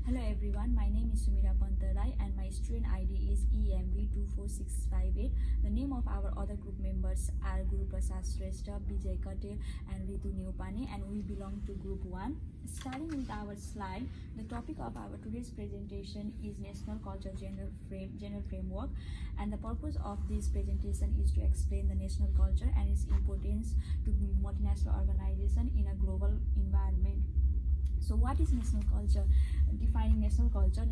Hello everyone, my name is Sumira Pantarai and my student ID is EMV24658. The name of our other group members are Guru Prasad Shrestha, Bijay Katel and Ritu Neupane, and we belong to group 1. Starting with our slide, the topic of our today's presentation is National Culture General Framework, and the purpose of this presentation is to explain the national culture and its importance to multinational organization in a global environment. So what is national culture? Defining national culture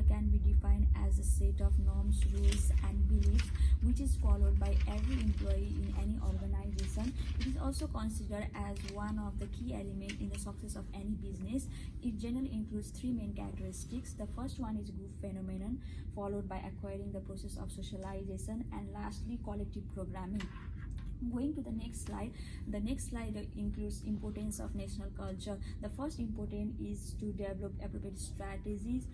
can be defined as a set of norms, rules and beliefs which is followed by every employee in any organization. It is also considered as one of the key elements in the success of any business. It generally includes three main characteristics. The first one is group phenomenon, followed by acquiring the process of socialization, and lastly collective programming. Going to the next slide includes importance of national culture. The first important is to develop appropriate strategies.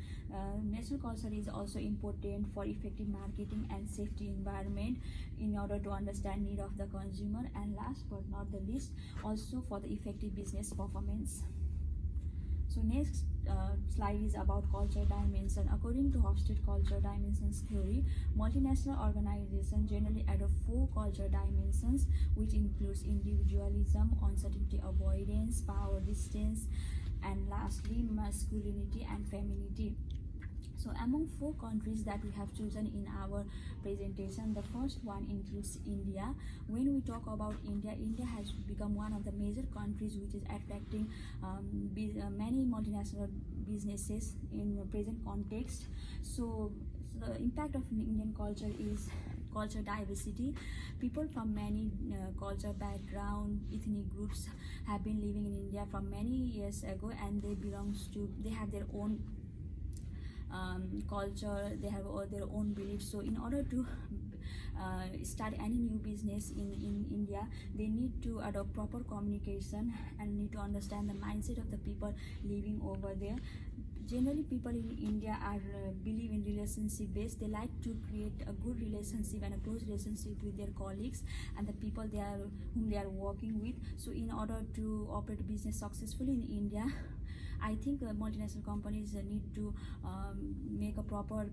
National culture is also important for effective marketing and safety environment in order to understand need of the consumer, and last but not the least, also for the effective business performance. So next slide is about culture dimension. According to Hofstede culture dimensions theory, multinational organizations generally adopt 4 culture dimensions, which includes individualism, uncertainty avoidance, power distance, and lastly masculinity and femininity. So among 4 countries that we have chosen in our presentation, the first one includes India. When we talk about India, India has become one of the major countries which is attracting many multinational businesses in the present context. So the impact of Indian culture is culture diversity. People from many culture background, ethnic groups have been living in India from many years ago, and they have their own culture, they have their own beliefs. So in order to start any new business in India, they need to adopt proper communication and need to understand the mindset of the people living over there. Generally, people in India are believe in relationship based. They like to create a good relationship and a close relationship with their colleagues and the people whom they are working with. So in order to operate business successfully in India, I think multinational companies need to make a proper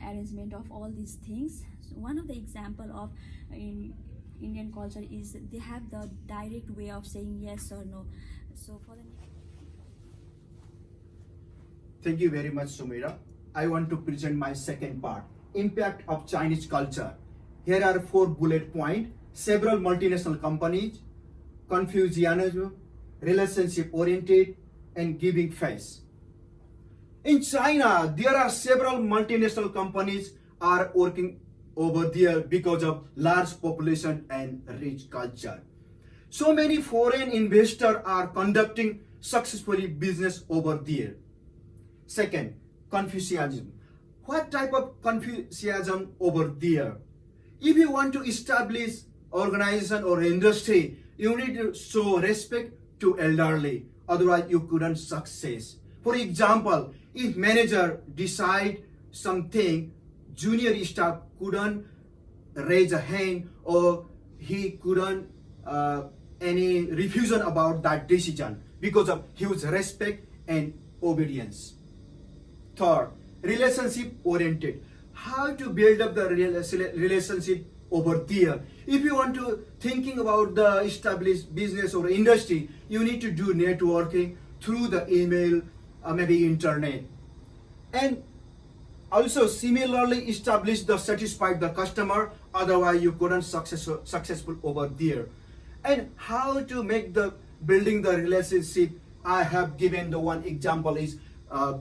arrangement of all these things. So one of the example of Indian culture is they have the direct way of saying yes or no. So for the Thank you very much, Sumira. I want to present my second part, impact of Chinese culture. Here are 4 bullet points: several multinational companies, Confucianism, relationship oriented, and giving face. In China, there are several multinational companies are working over there because of large population and rich culture. So many foreign investors are conducting successfully business over there. Second, Confucianism. What type of Confucianism over there? If you want to establish organization or industry, you need to show respect to elderly. Otherwise, you couldn't success. For example, if manager decide something, junior staff couldn't raise a hand or he couldn't any refusal about that decision because of huge respect and obedience. Third, relationship oriented. How to build up the relationship over there? If you want to thinking about the established business or industry, you need to do networking through the email, maybe internet, and also similarly establish the satisfied the customer. Otherwise, you couldn't successful over there. And how to make the building the relationship? I have given the one example is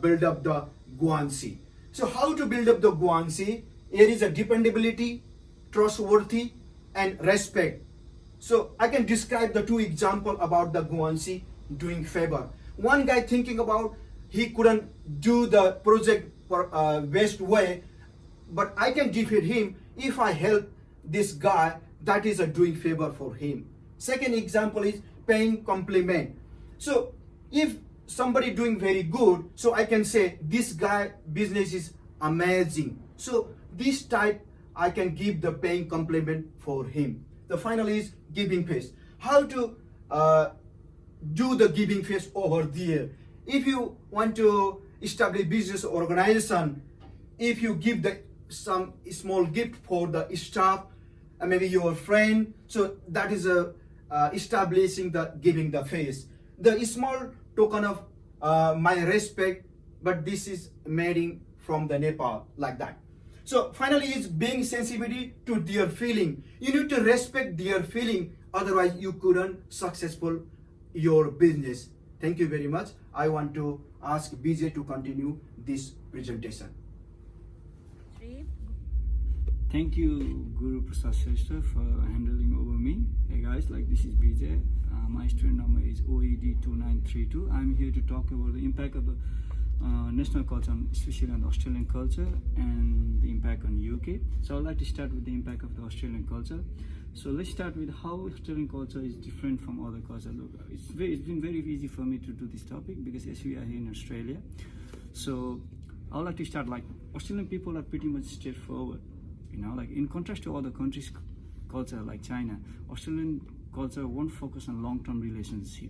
build up the guanxi. So how to build up the guanxi? Here is a dependability, trustworthy, and respect. So I can describe the 2 examples about the guanxi doing favor. One guy thinking about he couldn't do the project for best way, but I can defeat him if I help this guy. That is a doing favor for him. Second example is paying compliment. So if somebody doing very good, so I can say this guy business is amazing. So this type I can give the paying compliment for him. The final is giving face. How to do the giving face over there? If you want to established business organization, if you give some small gift for the staff, maybe your friend, so that is establishing the giving the face, the small token of my respect, but this is made in from the Nepal, like that. So finally is being sensitivity to their feeling. You need to respect their feeling, otherwise you couldn't successful your business. Thank you very much. I want to ask BJ to continue this presentation. Thank you, Guru Prasad Shrestha, for handling over me. Hey guys, like this is BJ. My student number is OED2932. I'm here to talk about the impact of the national culture, especially on the Australian culture, and the impact on UK. So I'd like to start with the impact of the Australian culture. So let's start with how Australian culture is different from other cultures. Look, it's been very easy for me to do this topic because as we are here in Australia. So I would like to start like Australian people are pretty much straightforward. You know, like in contrast to other countries' culture like China, Australian culture won't focus on long-term relationship.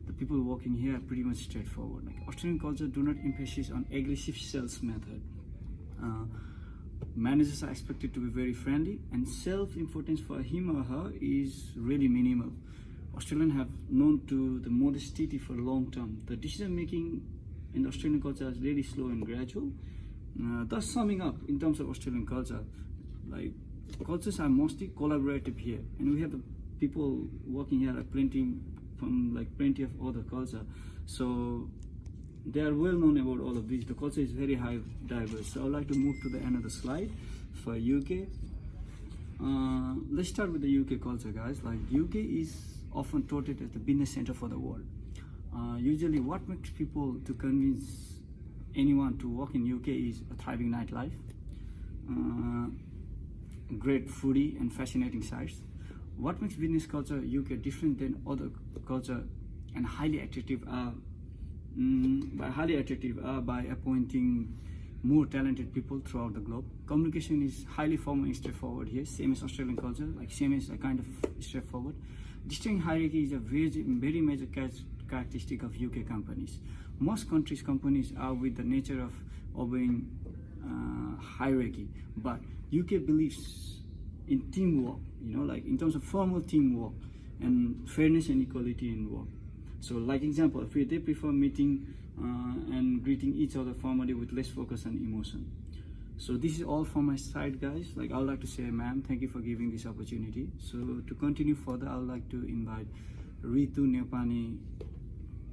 The people working here are pretty much straightforward. Like Australian culture do not emphasis on aggressive sales method. Managers are expected to be very friendly, and self-importance for him or her is really minimal. Australians have known to the modesty for long term. The decision making in the Australian culture is really slow and gradual. Thus, summing up in terms of Australian culture, like cultures are mostly collaborative here, and we have the people working here are plenty of other culture, so they are well known about all of this. The culture is very high diverse. So I would like to move to the another slide for UK. Let's start with the UK culture, guys. Like UK is often touted as the business center for the world. Usually what makes people to convince anyone to work in UK is a thriving nightlife, great foodie and fascinating sites. What makes business culture UK different than other culture and highly attractive by appointing more talented people throughout the globe. Communication is highly formal and straightforward here, same as Australian culture, like same as a kind of straightforward. Distinct hierarchy is a very major characteristic of UK companies. Most countries' companies are with the nature of obeying hierarchy, but UK believes in teamwork, you know, like in terms of formal teamwork and fairness and equality in work. So like example, if they prefer meeting and greeting each other formally with less focus on emotion. So this is all from my side, guys. Like I would like to say, ma'am, thank you for giving this opportunity. So to continue further, I would like to invite Ritu Nepani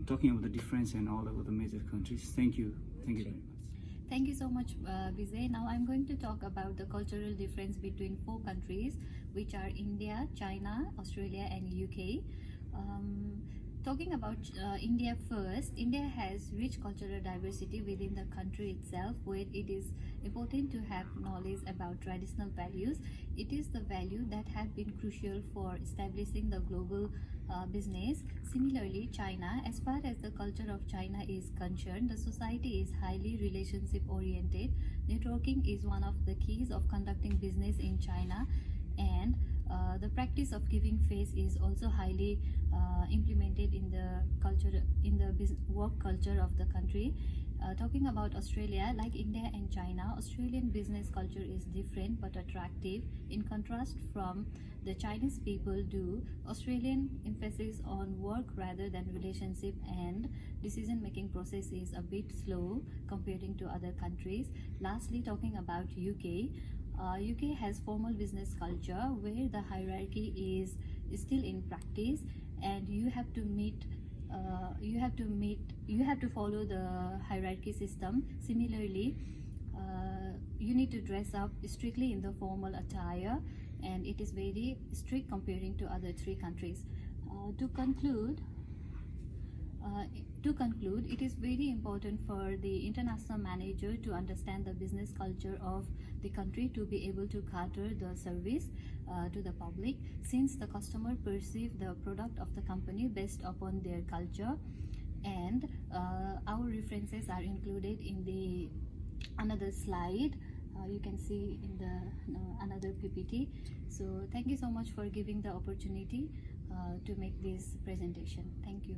talking about the difference and all over the major countries. Thank you very much. Thank you so much, Vijay. Now I'm going to talk about the cultural difference between 4 countries, which are India, China, Australia and UK. Talking about India first, India has rich cultural diversity within the country itself, where it is important to have knowledge about traditional values. It is the value that have been crucial for establishing the global business. Similarly, China, as far as the culture of China is concerned, the society is highly relationship oriented. Networking is one of the keys of conducting business in China, and the practice of giving face is also highly implemented in the culture, in the work culture of the country. Talking about Australia, like India and China, Australian business culture is different but attractive. In contrast from the Chinese people do, Australian emphasis on work rather than relationship, and decision-making process is a bit slow comparing to other countries. Lastly, talking about UK, UK has formal business culture where the hierarchy is still in practice, and you have to follow the hierarchy system. Similarly, you need to dress up strictly in the formal attire, and it is very strict comparing to other 3 countries. To conclude, it is very important for the international manager to understand the business culture of the country to be able to cater the service to the public, since the customer perceive the product of the company based upon their culture. And our references are included in the another slide. You can see in the another PPT. So thank you so much for giving the opportunity to make this presentation. Thank you.